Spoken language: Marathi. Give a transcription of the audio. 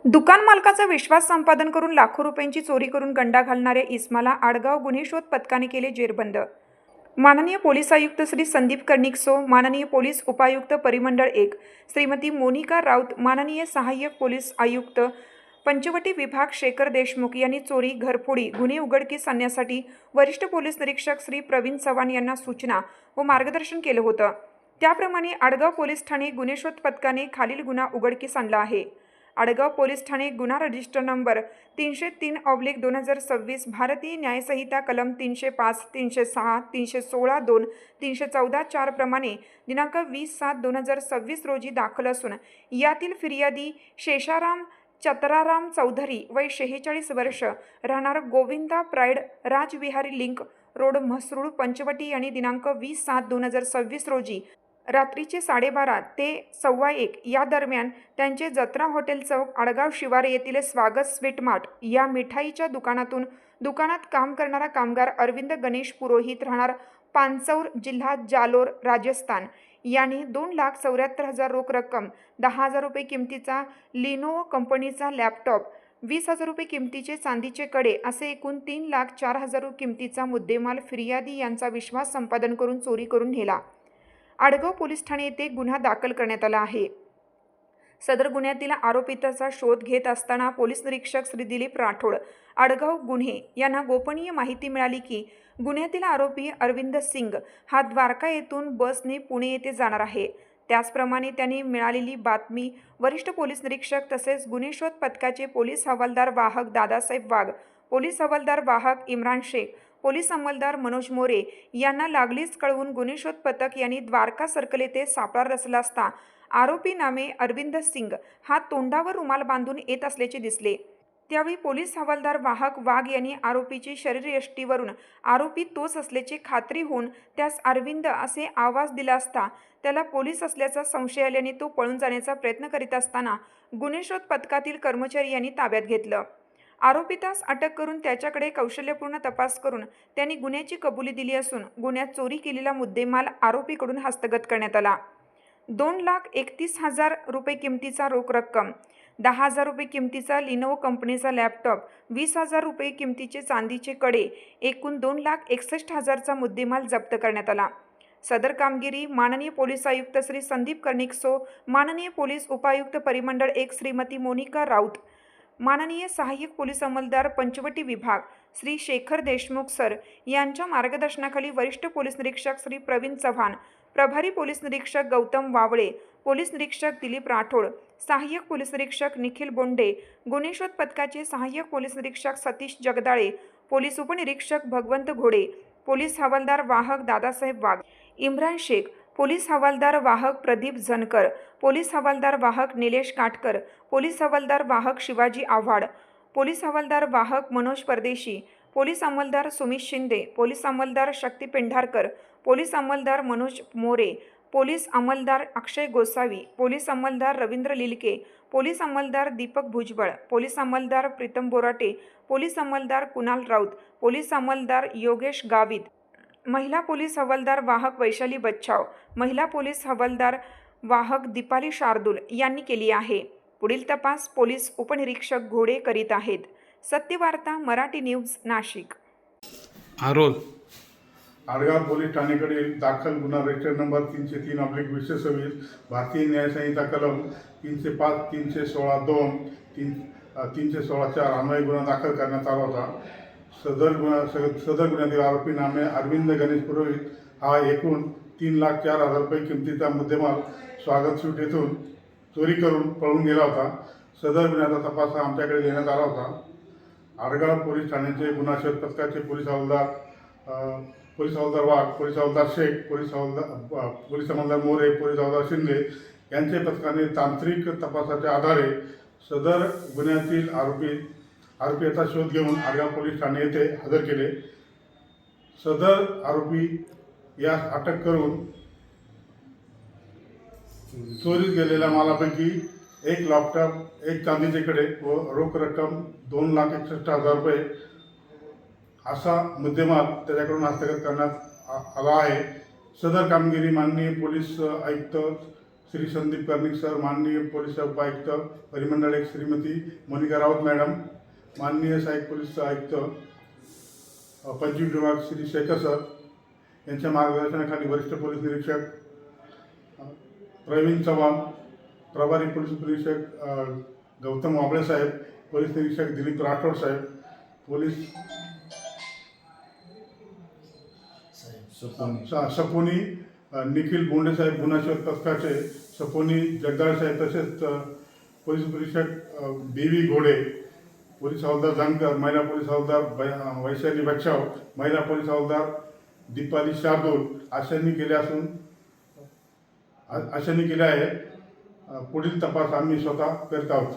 दुकान मालकाचा विश्वास संपादन करून लाखो रुपयांची चोरी करून गंडा घालणाऱ्या इस्माला आडगाव गुन्हे शोध पथकाने केले जेरबंद। माननीय पोलीस आयुक्त श्री संदीप कर्णिकसो, माननीय पोलीस उपायुक्त परिमंडळ 1 श्रीमती मोनिका राऊत, माननीय सहाय्यक पोलीस आयुक्त पंचवटी विभाग शेखर देशमुख यांनी चोरी, घरफोडी गुन्हे उघडकीस आणण्यासाठी वरिष्ठ पोलीस निरीक्षक श्री प्रवीण चव्हाण यांना सूचना व मार्गदर्शन केलं होतं। त्याप्रमाणे आडगाव पोलीस ठाणे गुन्हे शोध पथकाने खालील गुन्हा उघडकीस आणला आहे। आडगाव पोलीस ठाणे गुन्हा रजिस्टर नंबर 303/2026 भारतीय न्यायसंहिता कलम 305, 306, 316(2), 314(4) प्रमाणे दिनांक 20/7/2026 रोजी दाखल असून यातील फिर्यादी शेषाराम चतराराम चौधरी वय 46 वर्ष, राहणार Govinda pride Rajvihari link road Mhasrul Panchavati यांनी दिनांक 20/7/2026 रोजी रात्रीचे 12:30 ते 1:15 या दरम्यान त्यांचे जत्रा हॉटेल चौक आडगाव शिवारे येथील स्वागत स्वीट मार्ट या मिठाईच्या दुकानातून दुकानात काम करणारा कामगार अरविंद गणेश पुरोहित, राहणार पानचौर, जिल्हा जालोर, राजस्थान यांनी 2,74,000 रोख रक्कम, 10,000 रुपये किमतीचा लिनोवो कंपनीचा लॅपटॉप, 20,000 रुपये किमतीचे चांदीचे कडे असे एकूण 3,04,000 किमतीचा मुद्देमाल फिर्यादी यांचा विश्वास संपादन करून चोरी करून नेला। आडगाव पोलीस ठाणे येथे गुन्हा दाखल करण्यात आला आहे। सदर गुन्ह्यातील आरोपीचा शोध घेत असताना पोलीस निरीक्षक श्री दिलीप राठोड, आडगाव गुन्हे यांना गोपनीय माहिती मिळाली की गुन्ह्यातील आरोपी अरविंद सिंग हा द्वारका येथून बसने पुणे येथे जाणार आहे। त्याचप्रमाणे त्यांनी मिळालेली बातमी वरिष्ठ पोलीस निरीक्षक तसेच गुन्हे शोध पथकाचे पोलीस हवालदार वाहक दादासाहेब वाघ, पोलीस हवालदार वाहक इम्रान शेख, पोलीस अंमलदार मनोज मोरे यांना लागलीच कळवून गुन्हे शोध पथक यांनी द्वारका सर्कल येथे सापळा रचला असता आरोपी नामे अरविंद सिंग हा तोंडावर रुमाल बांधून येत असल्याचे दिसले। त्यावेळी पोलीस हवालदार वाहक वाघ यांनी आरोपीची शरीरयष्टीवरून आरोपी तोच असल्याची खात्री होऊन त्यास अरविंद असे आवाज दिला असता त्याला पोलीस असल्याचा संशय आल्याने तो पळून जाण्याचा प्रयत्न करीत असताना गुन्हे शोध पथकातील कर्मचारी यांनी ताब्यात घेतलं। आरोपीतास अटक करून त्याच्याकडे कौशल्यपूर्ण तपास करून त्यांनी गुन्ह्याची कबुली दिली असून गुन्ह्यात चोरी केलेला मुद्देमाल आरोपीकडून हस्तगत करण्यात आला। 2,31,000 रुपये किमतीचा रोख रक्कम, 10,000 रुपये किमतीचा लिनोवो कंपनीचा लॅपटॉप, 20,000 रुपये किमतीचे चांदीचे कडे एकूण 2,61,000चा मुद्देमाल जप्त करण्यात आला। सदर कामगिरी माननीय पोलीस आयुक्त श्री संदीप कर्णिकसो, माननीय पोलीस उपायुक्त परिमंडळ 1 श्रीमती मोनिका राऊत, माननीय सहाय्यक पोलीस अंमलदार पंचवटी विभाग श्री शेखर देशमुख सर यांच्या मार्गदर्शनाखाली वरिष्ठ पोलीस निरीक्षक श्री प्रवीण चव्हाण, प्रभारी पोलीस निरीक्षक गौतम वावळे, पोलीस निरीक्षक दिलीप राठोड, सहाय्यक पोलीस निरीक्षक निखिल बोंडे, गुन्हे शोध पथकाचे सहाय्यक पोलीस निरीक्षक सतीश जगदाळे, पोलीस उपनिरीक्षक भगवंत घोडे, पोलीस हवालदार वाहक दादासाहेब वाघ, इम्रान शेख, पोलीस हवालदार वाहक प्रदीप झनकर, पोलीस हवालदार वाहक निलेश काटकर, पोलीस हवालदार वाहक शिवाजी आव्हाड, पोलीस हवालदार वाहक मनोज परदेशी, पोलीस अंमलदार सुमित शिंदे, पोलीस अंमलदार शक्ती पेंढारकर, पोलीस अंमलदार मनोज मोरे, पोलीस अंमलदार अक्षय गोसावी, पोलीस अंमलदार रवींद्र लिलके, पोलीस अंमलदार दीपक भुजबळ, पोलीस अंमलदार प्रीतम बोराटे, पोलीस अंमलदार कुणाल राऊत, पोलीस अंमलदार योगेश गावित, महिला पोलीस हवालदार वाहक वैशाली बच्छाव, महिला पोलीस हवालदार वाहक दीपाली शार्दूल यांनी केली आहे। पुढील तपास पोलीस उपनिरीक्षक घोडे करीत आहेत। सत्यवार्ता मराठी न्यूज नाशिक। आडगाव पोलीस ठाणेकडे दाखल गुन्हा रजिस्टर नंबर 303/2026 भारतीय न्यायसंहिता कलम 305, 316(2), 316(4) अन्वये गुन्हा दाखल करण्यात आला होता। सदर गुन्ह्यातील आरोपी नामे अरविंद गणेश पुरोहित हा एकूण 3,04,000 रुपये किमतीचा मुद्देमाल स्वागत स्वीट येथून चोरी करून पळून गेला होता। सदर गुन्ह्याचा तपास हा आमच्याकडे देण्यात आला होता। आडगाव पोलीस ठाण्याचे गुन्हा शोध पथकाचे पोलीस हवालदार वाघ, पोलीस हवालदार शेख, पोलीस अंमलदार मोरे, पोलीस हवालदार शिंदे यांचे पथकाने तांत्रिक तपासाच्या आधारे सदर गुन्ह्यातील आरोपीचा शोध घेऊन आडगाव पोलीस ठाणे येथे हजर केले। सदर आरोपी यास अटक करून चोरीस गेलेल्या मालापैकी एक लॅपटॉप, एक चांदीचे कडे व रोख रक्कम 2,61,000 रुपये असा मुद्देमाल त्याच्याकडून हस्तगत करण्यात आला आहे। सदर कामगिरी माननीय पोलीस आयुक्त श्री संदीप कर्णिक सर, माननीय पोलीस उपायुक्त परिमंडळ एक श्रीमती मोनिका राऊत मॅडम, माननीय सहाय्यक पोलीस आयुक्त पंचवीस विभाग श्री शेखर सर यांच्या मार्गदर्शनाखाली वरिष्ठ पोलीस निरीक्षक प्रवीण चव्हाण, प्रभारी पोलीस निरीक्षक गौतम वाबळे साहेब, पोलीस निरीक्षक दिलीप राठोड साहेब, पोलीस सपोनी निखिल बोंडे साहेब, गुन्हा पथकाचे सपोनी जगदाळ साहेब, तसेच पोलीस निरीक्षक देवी घोडे, पोलीस हवालदार जानकर, महिला पोलीस हवालदार वैशाली बच्चाव, महिला पोलीस हवालदार दीपाली शार्दूल अशांनी केले आहे. पुढील तपास आम्ही स्वतः करत आहोत.